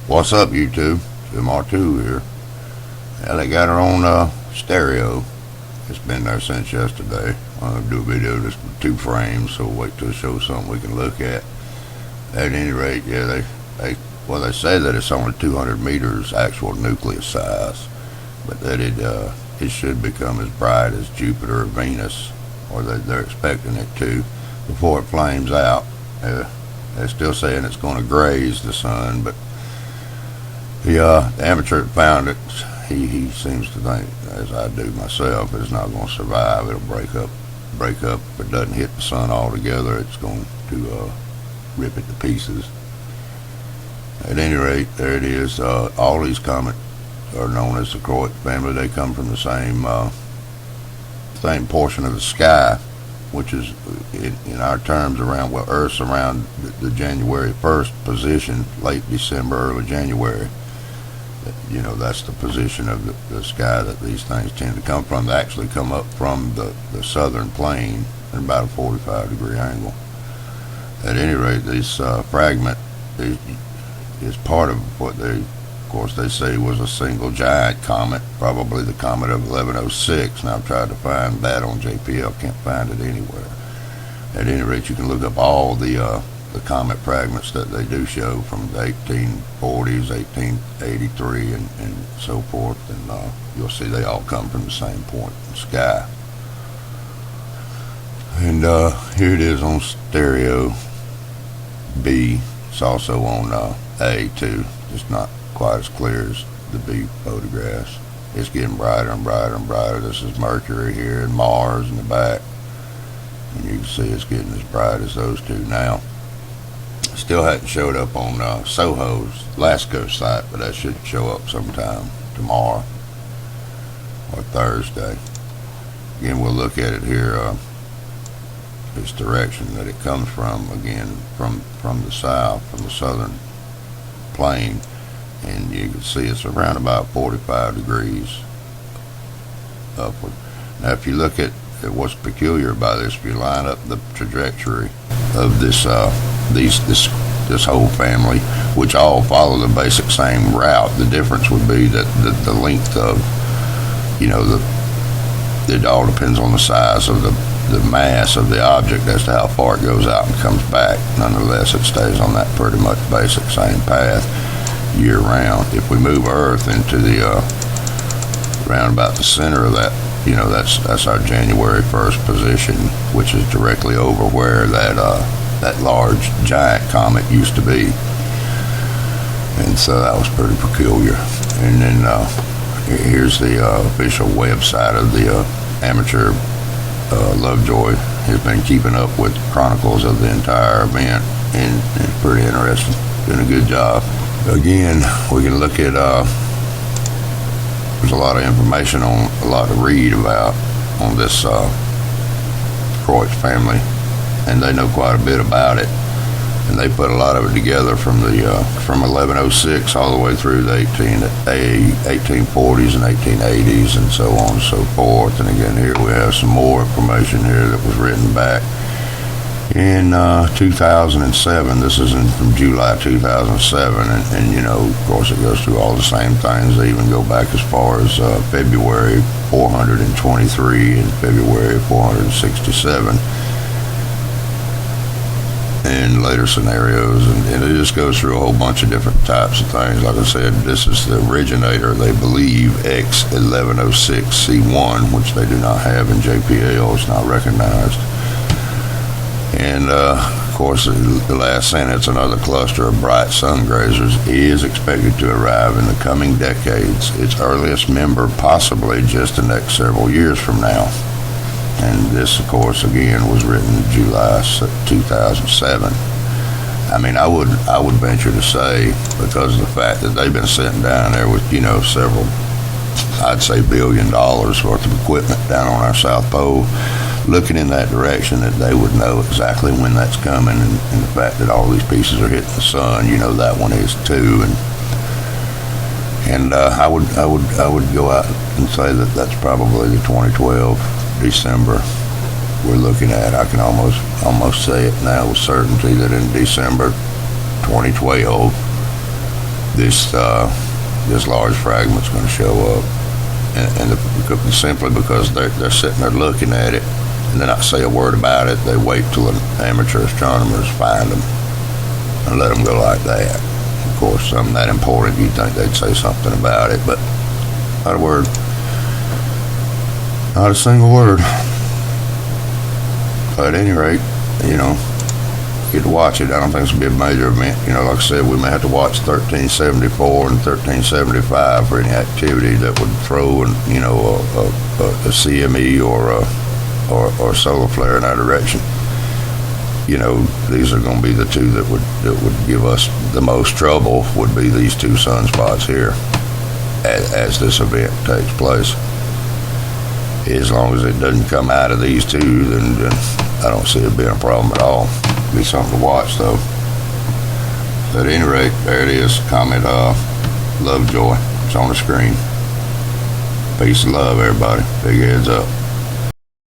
What's up, YouTube? Jim R2 here. Yeah, they got her on stereo. It's been there since yesterday. I'm going to do a video just with 2 frames, so wait till I show something we can look at. At any rate, yeah, they say that it's only 200 meters actual nucleus size, but that it should become as bright as Jupiter or Venus, or they're expecting it to, before it flames out. They're still saying it's going to graze the sun, but the amateur that found it, he seems to think, as I do myself, it's not going to survive. It'll break up. If it doesn't hit the sun altogether, it's going to rip it to pieces. At any rate, there it is. All these comets are known as the Croix family. They come from the same portion of the sky, which is, in our terms, around, well, Earth's around the January 1st position, late December, early January. You know, that's the position of the sky that these things tend to come from. They actually come up from the southern plane at about a 45-degree angle. At any rate, this fragment is part of what they say was a single giant comet, probably the comet of 1106. And I've tried to find that on JPL, can't find it anywhere. At any rate, you can look up all the comet fragments that they do show from the 1840s, 1883, and so forth, and you'll see they all come from the same point in the sky. And here it is on stereo B. It's also on A too, just not quite as clear as the B photographs. It's getting brighter and brighter and brighter. This is Mercury here and Mars in the back, and you can see it's getting as bright as those two now. Still hadn't showed up on Soho's Lasco site, but that should show up sometime tomorrow or Thursday. Again, we'll look at it here, this direction that it comes from, again, from the south, from the southern plane, and you can see it's around about 45 degrees upward. Now, if you look at what's peculiar about this, if you line up the trajectory of this whole family, which all follow the basic same route, the difference would be that the length of, you know, it all depends on the size of the mass of the object as to how far it goes out and comes back. Nonetheless, it stays on that pretty much basic same path year round. If we move Earth into the around about the center of that, you know, that's our January 1st position, which is directly over where that large giant comet used to be. And so that was pretty peculiar. And then here's the official website of the amateur. Lovejoy has been keeping up with chronicles of the entire event, and it's pretty interesting. Doing a good job. Again, we can look at there's a lot of information on, a lot to read about on this Croix family, and they know quite a bit about it, and they put a lot of it together from 1106 all the way through the 1840s and 1880s and so on and so forth. And again, here we have some more information here that was written back in 2007. This is from July 2007, and you know, of course, it goes through all the same things. They even go back as far as February 423 and February 467 and later scenarios, and it just goes through a whole bunch of different types of things. Like I said, this is the originator, they believe, X1106 C1, which they do not have in JPL. It's not recognized. And of course, the last sentence, another cluster of bright sun grazers is expected to arrive in the coming decades, its earliest member possibly just the next several years from now. And this, of course, again, was written in July 2007. I mean, I would venture to say, because of the fact that they've been sitting down there with, you know, several, I'd say, $1 billion worth of equipment down on our South Pole, looking in that direction, that they would know exactly when that's coming, and the fact that all these pieces are hitting the sun, you know, that one is too, and I would go out and say that that's probably the 2012 December we're looking at. I can almost say it now with certainty that in December 2012 this large fragment's going to show up, simply because they're sitting there looking at it and they not say a word about it. They wait till an amateur astronomers find them and let them go like that. Of course, something that important, you'd think they'd say something about it, but not a word. Not a single word. But at any rate, get to watch it. I don't think it's going to be a major event. Like I said, we may have to watch 1374 and 1375 for any activity that would throw a CME or a solar flare in our direction. These are going to be the two that would give us the most trouble, would be these two sunspots here as this event takes place. As long as it doesn't come out of these two, then I don't see it being a problem at all. It'll be something to watch, though. At any rate, there it is. Comet Lovejoy. It's on the screen. Peace and love, everybody. Big heads up.